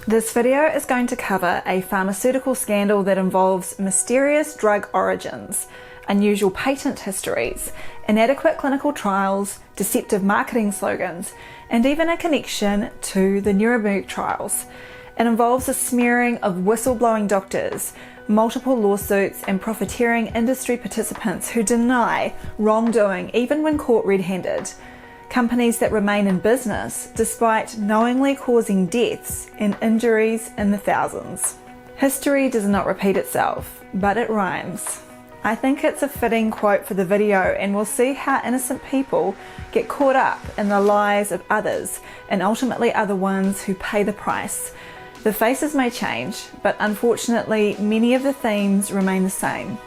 This video is going to cover a pharmaceutical scandal that involves mysterious drug origins, unusual patent histories, inadequate clinical trials, deceptive marketing slogans, and even a connection to the Nuremberg trials. It involves the smearing of whistleblowing doctors, multiple lawsuits, and profiteering industry participants who deny wrongdoing even when caught red-handed. Companies that remain in business despite knowingly causing deaths and injuries in the thousands. History does not repeat itself, but it rhymes. I think it's a fitting quote for the video, and we'll see how innocent people get caught up in the lies of others and ultimately are the ones who pay the price. The faces may change, but unfortunately many of the themes remain the same.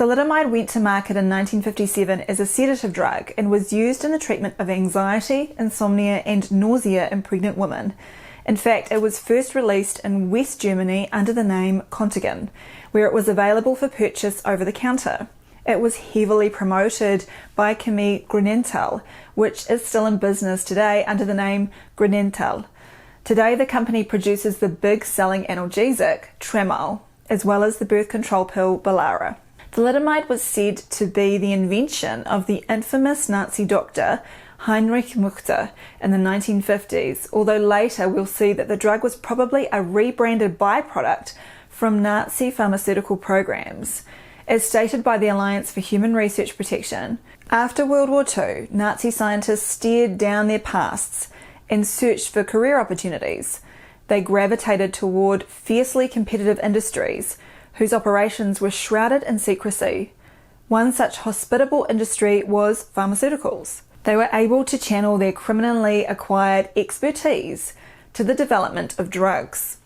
Thalidomide went to market in 1957 as a sedative drug and was used in the treatment of anxiety, insomnia, and nausea in pregnant women. In fact, it was first released in West Germany under the name Contigan, where it was available for purchase over the counter. It was heavily promoted by Chemie Grünenthal, which is still in business today under the name Grünenthal. Today, the company produces the big-selling analgesic Tramadol, as well as the birth control pill Whistleblower. Thalidomide was said to be the invention of the infamous Nazi doctor Heinrich Müller in the 1950s, although later we'll see that the drug was probably a rebranded byproduct from Nazi pharmaceutical programs. As stated by the Alliance for Human Research Protection, after World War II, Nazi scientists stared down their pasts and searched for career opportunities. They gravitated toward fiercely competitive industries whose operations were shrouded in secrecy. One such hospitable industry was pharmaceuticals. They were able to channel their criminally acquired expertise to the development of drugs.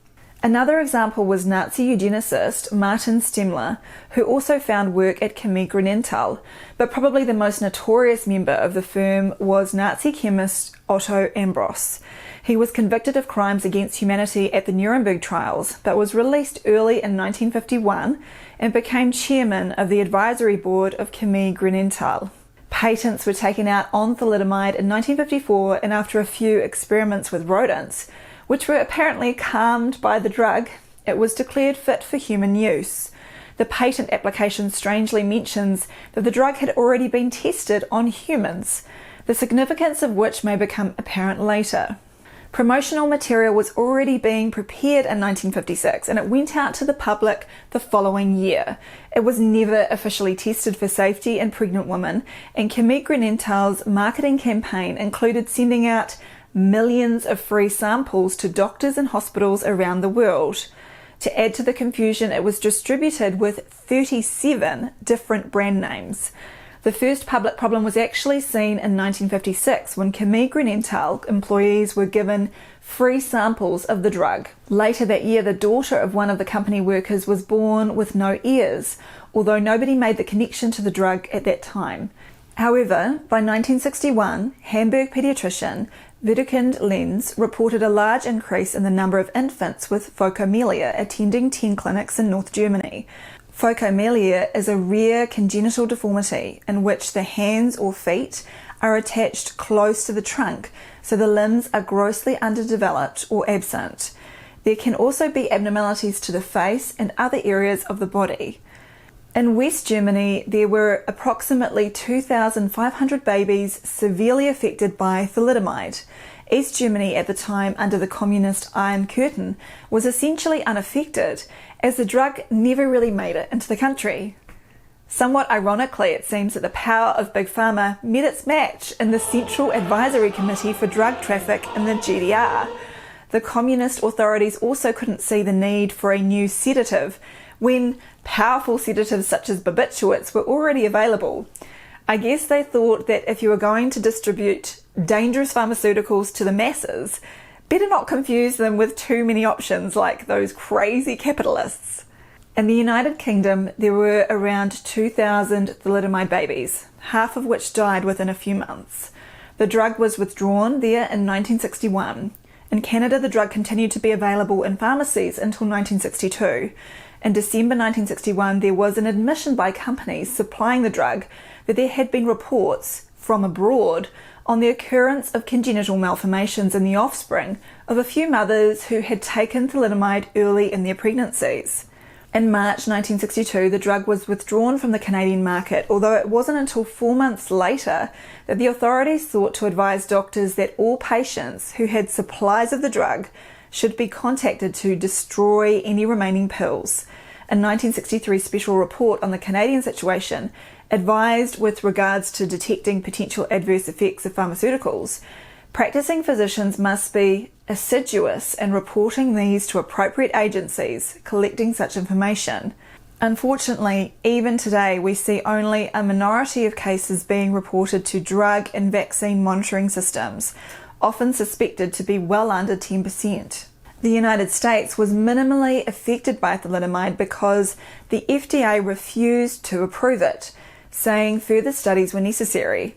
Another example was Nazi eugenicist Martin Stemmler, who also found work at Chemie Grünenthal, but probably the most notorious member of the firm was Nazi chemist Otto Ambros. He was convicted of crimes against humanity at the Nuremberg trials, but was released early in 1951 and became chairman of the advisory board of Chemie Grünenthal. Patents were taken out on thalidomide in 1954, and after a few experiments with rodents, which were apparently calmed by the drug, it was declared fit for human use. The patent application strangely mentions that the drug had already been tested on humans, the significance of which may become apparent later. Promotional material was already being prepared in 1956 and it went out to the public the following year. It was never officially tested for safety in pregnant women, and Chemie Grünenthal's marketing campaign included sending out millions of free samples to doctors and hospitals around the world. To add to the confusion, it was distributed with 37 different brand names. The first public problem was actually seen in 1956 when Chemie Grünenthal employees were given free samples of the drug. Later that year, the daughter of one of the company workers was born with no ears, although nobody made the connection to the drug at that time. However, by 1961, Hamburg pediatrician Wedekind Lenz reported a large increase in the number of infants with phocomelia attending 10 clinics in North Germany. Phocomelia is a rare congenital deformity in which the hands or feet are attached close to the trunk, so the limbs are grossly underdeveloped or absent. There can also be abnormalities to the face and other areas of the body. In West Germany, there were approximately 2,500 babies severely affected by thalidomide. East Germany at the time, under the communist Iron Curtain, was essentially unaffected, as the drug never really made it into the country. Somewhat ironically, it seems that the power of Big Pharma met its match in the Central Advisory Committee for Drug Traffic in the GDR. The communist authorities also couldn't see the need for a new sedative when powerful sedatives such as barbiturates were already available. I guess they thought that if you were going to distribute dangerous pharmaceuticals to the masses, better not confuse them with too many options like those crazy capitalists. In the United Kingdom, there were around 2,000 thalidomide babies, half of which died within a few months. The drug was withdrawn there in 1961. In Canada, the drug continued to be available in pharmacies until 1962. In December 1961, there was an admission by companies supplying the drug that there had been reports from abroad on the occurrence of congenital malformations in the offspring of a few mothers who had taken thalidomide early in their pregnancies. In March 1962, the drug was withdrawn from the Canadian market, although it wasn't until 4 months later that the authorities sought to advise doctors that all patients who had supplies of the drug should be contacted to destroy any remaining pills. A 1963 special report on the Canadian situation advised with regards to detecting potential adverse effects of pharmaceuticals. Practicing physicians must be assiduous in reporting these to appropriate agencies collecting such information. Unfortunately, even today we see only a minority of cases being reported to drug and vaccine monitoring systems, often suspected to be well under 10%. The United States was minimally affected by thalidomide because the FDA refused to approve it, saying further studies were necessary.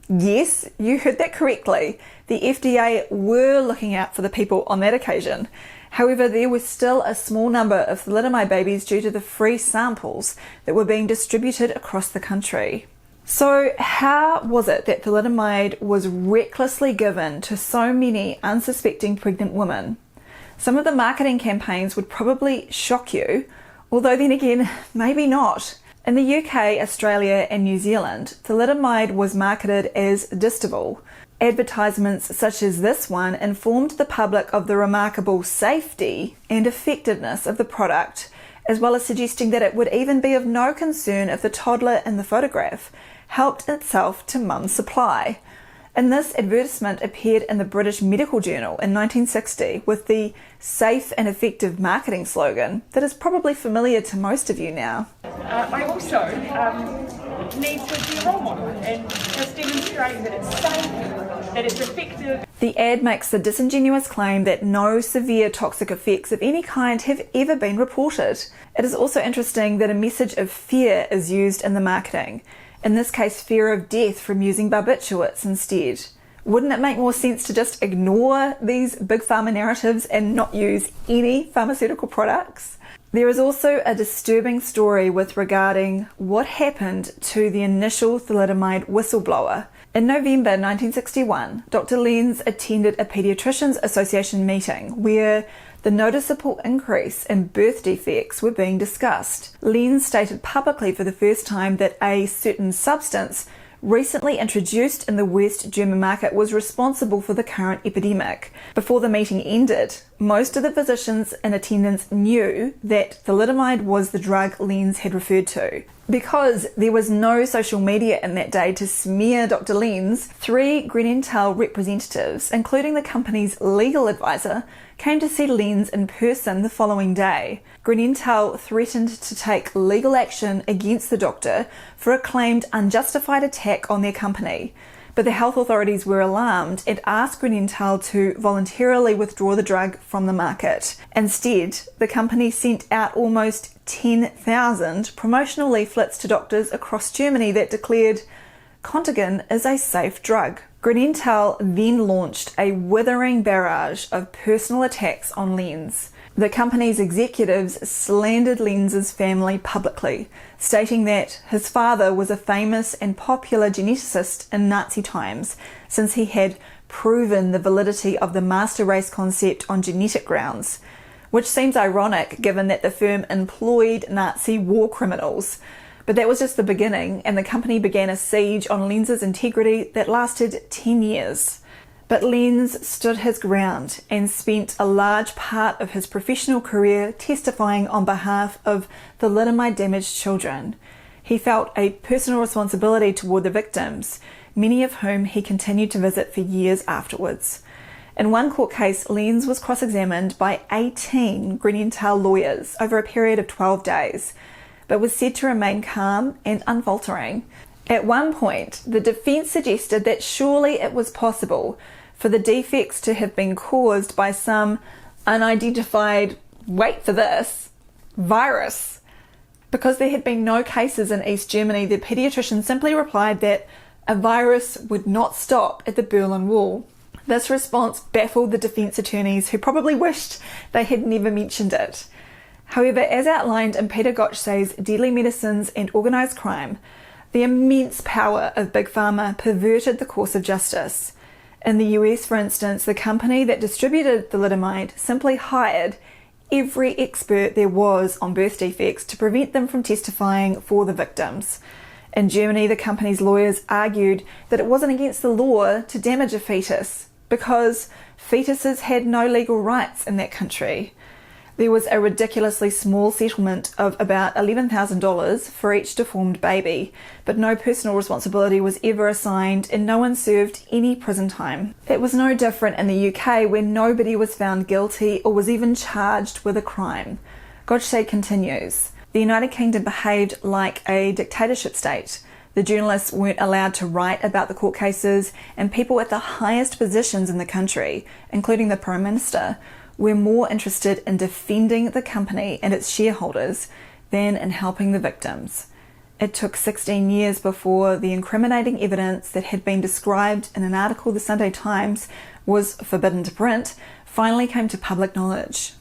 Yes, you heard that correctly. The FDA were looking out for the people on that occasion. However, there was still a small number of thalidomide babies due to the free samples that were being distributed across the country. So how was it that thalidomide was recklessly given to so many unsuspecting pregnant women? Some of the marketing campaigns would probably shock you, although then again, maybe not. In the UK, Australia and New Zealand, thalidomide was marketed as Distaval. Advertisements such as this one informed the public of the remarkable safety and effectiveness of the product, as well as suggesting that it would even be of no concern if the toddler in the photograph helped itself to mum's supply. And this advertisement appeared in the British Medical Journal in 1960 with the safe and effective marketing slogan that is probably familiar to most of you now. I also need to be a role model and just demonstrate that it's safe, that it's effective. The ad makes the disingenuous claim that no severe toxic effects of any kind have ever been reported. It is also interesting that a message of fear is used in the marketing. In this case, fear of death from using barbiturates instead. Wouldn't it make more sense to just ignore these big pharma narratives and not use any pharmaceutical products? There is also a disturbing story with regarding what happened to the initial thalidomide whistleblower. In November 1961, Dr. Lenz attended a Pediatricians Association meeting where the noticeable increase in birth defects were being discussed. Lenz stated publicly for the first time that a certain substance recently introduced in the West German market was responsible for the current epidemic. Before the meeting ended, most of the physicians in attendance knew that thalidomide was the drug Lenz had referred to. Because there was no social media in that day to smear Dr. Lenz, 3 Grenenthal representatives, including the company's legal advisor, came to see Lenz in person the following day. Grenenthal threatened to take legal action against the doctor for a claimed unjustified attack on their company. But the health authorities were alarmed and asked Grenenthal to voluntarily withdraw the drug from the market. Instead, the company sent out almost 10,000 promotional leaflets to doctors across Germany that declared Contigan is a safe drug. Grenenthal then launched a withering barrage of personal attacks on Lenz. The company's executives slandered Lenz's family publicly, stating that his father was a famous and popular geneticist in Nazi times, since he had proven the validity of the master race concept on genetic grounds, which seems ironic given that the firm employed Nazi war criminals. But that was just the beginning, and the company began a siege on Lenz's integrity that lasted 10 years. But Lenz stood his ground and spent a large part of his professional career testifying on behalf of thalidomide-damaged children. He felt a personal responsibility toward the victims, many of whom he continued to visit for years afterwards. In one court case, Lenz was cross-examined by 18 Grenenthal lawyers over a period of 12 days, but was said to remain calm and unfaltering. At one point, the defense suggested that surely it was possible for the defects to have been caused by some unidentified, wait for this, virus. Because there had been no cases in East Germany, the paediatrician simply replied that a virus would not stop at the Berlin Wall. This response baffled the defence attorneys, who probably wished they had never mentioned it. However, as outlined in Peter Gottschalk's Deadly Medicines and Organised Crime, the immense power of Big Pharma perverted the course of justice. In the US, for instance, the company that distributed thalidomide simply hired every expert there was on birth defects to prevent them from testifying for the victims. In Germany, the company's lawyers argued that it wasn't against the law to damage a fetus because fetuses had no legal rights in that country. There was a ridiculously small settlement of about $11,000 for each deformed baby, but no personal responsibility was ever assigned and no one served any prison time. It was no different in the UK, where nobody was found guilty or was even charged with a crime. Gottschalk continues, "The United Kingdom behaved like a dictatorship state. The journalists weren't allowed to write about the court cases, and people at the highest positions in the country, including the Prime Minister, were more interested in defending the company and its shareholders than in helping the victims. It took 16 years before the incriminating evidence that had been described in an article the Sunday Times was forbidden to print finally came to public knowledge."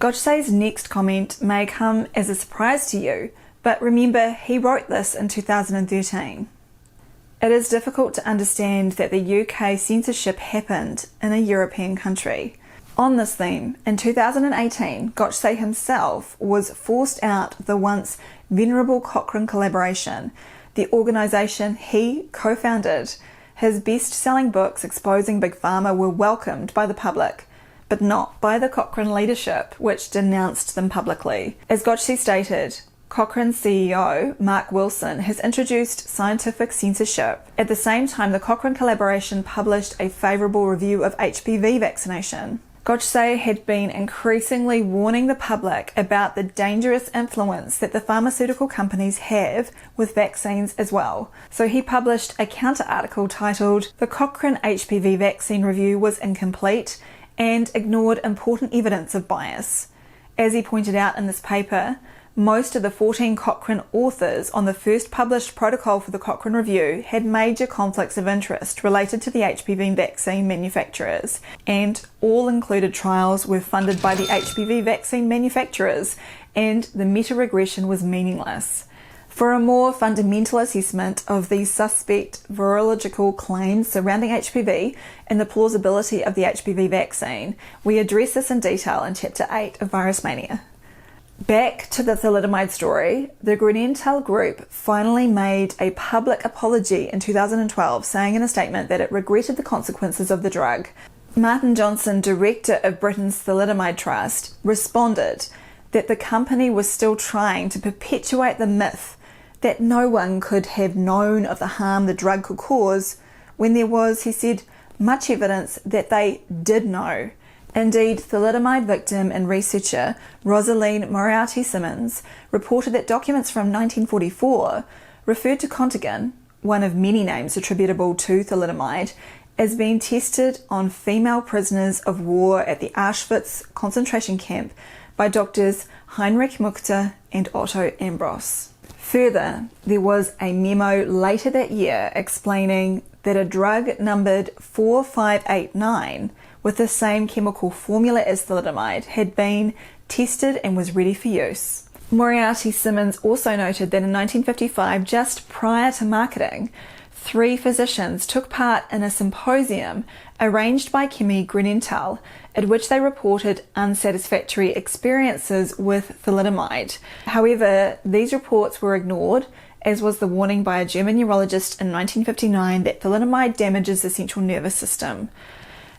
Gottschalk's next comment may come as a surprise to you, but remember, he wrote this in 2013. It is difficult to understand that the UK censorship happened in a European country. On this theme, in 2018, Gottschalk himself was forced out the once venerable Cochrane collaboration, the organisation he co-founded. His best-selling books exposing Big Pharma were welcomed by the public, but not by the Cochrane leadership, which denounced them publicly. As Gottschalk stated, Cochrane's CEO, Mark Wilson, has introduced scientific censorship. At the same time, the Cochrane collaboration published a favourable review of HPV vaccination. Gottschalk had been increasingly warning the public about the dangerous influence that the pharmaceutical companies have with vaccines as well. So he published a counter-article titled "The Cochrane HPV Vaccine Review was Incomplete" and ignored important evidence of bias. As he pointed out in this paper, most of the 14 Cochrane authors on the first published protocol for the Cochrane Review had major conflicts of interest related to the HPV vaccine manufacturers, and all included trials were funded by the HPV vaccine manufacturers, and the meta-regression was meaningless. For a more fundamental assessment of the suspect virological claims surrounding HPV and the plausibility of the HPV vaccine, we address this in detail in Chapter 8 of Virus Mania. Back to the thalidomide story, the Grünenthal group finally made a public apology in 2012, saying in a statement that it regretted the consequences of the drug. Martin Johnson, director of Britain's Thalidomide Trust, responded that the company was still trying to perpetuate the myth that no one could have known of the harm the drug could cause, when there was, he said, much evidence that they did know. Indeed, thalidomide victim and researcher Rosaline Moriarty-Simmons reported that documents from 1944 referred to Contigan, one of many names attributable to thalidomide, as being tested on female prisoners of war at the Auschwitz concentration camp by doctors Heinrich Muchter and Otto Ambros. Further, there was a memo later that year explaining that a drug numbered 4589 with the same chemical formula as thalidomide had been tested and was ready for use. Moriarty-Simmons also noted that in 1955, just prior to marketing, 3 physicians took part in a symposium arranged by Chemie Grünenthal, at which they reported unsatisfactory experiences with thalidomide. However, these reports were ignored, as was the warning by a German neurologist in 1959 that thalidomide damages the central nervous system.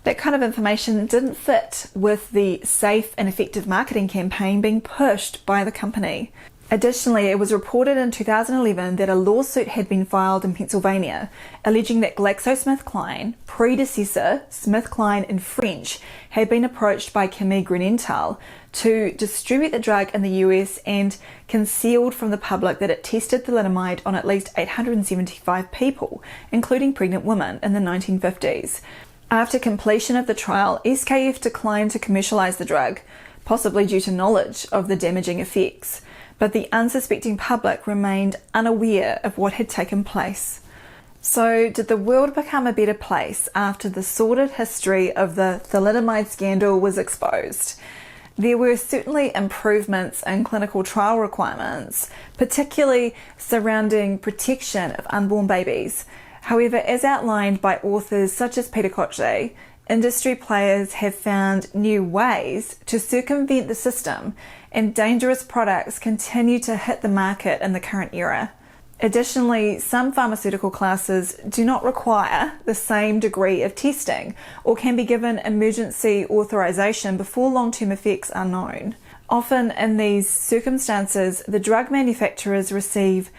That kind of information didn't fit with the safe and effective marketing campaign being pushed by the company. Additionally, it was reported in 2011 that a lawsuit had been filed in Pennsylvania alleging that GlaxoSmithKline, predecessor SmithKline in French, had been approached by Chemie Grünenthal to distribute the drug in the US and concealed from the public that it tested thalidomide on at least 875 people, including pregnant women, in the 1950s. After completion of the trial, SKF declined to commercialise the drug, possibly due to knowledge of the damaging effects. but the unsuspecting public remained unaware of what had taken place. So, did the world become a better place after the sordid history of the thalidomide scandal was exposed? There were certainly improvements in clinical trial requirements, particularly surrounding protection of unborn babies. However, as outlined by authors such as Peter Koche, industry players have found new ways to circumvent the system, and dangerous products continue to hit the market in the current era. Additionally, some pharmaceutical classes do not require the same degree of testing or can be given emergency authorization before long-term effects are known. Often in these circumstances, the drug manufacturers receive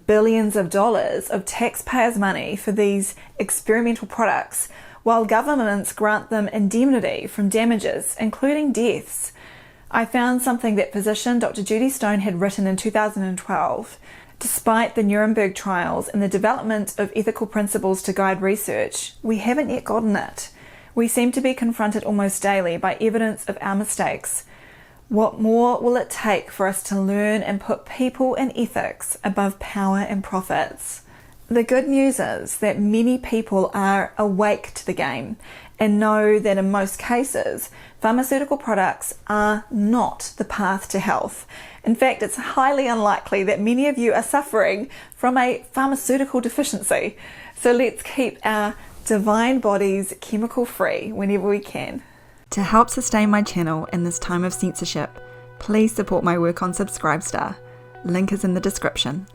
billions of dollars of taxpayers' money for these experimental products, while governments grant them indemnity from damages, including deaths. I found something that physician Dr. Judy Stone had written in 2012. Despite the Nuremberg trials and the development of ethical principles to guide research, we haven't yet gotten it. We seem to be confronted almost daily by evidence of our mistakes. What more will it take for us to learn and put people and ethics above power and profits? The good news is that many people are awake to the game and know that in most cases, pharmaceutical products are not the path to health. In fact, it's highly unlikely that many of you are suffering from a pharmaceutical deficiency. So let's keep our divine bodies chemical free whenever we can. To help sustain my channel in this time of censorship, please support my work on Subscribestar. Link is in the description.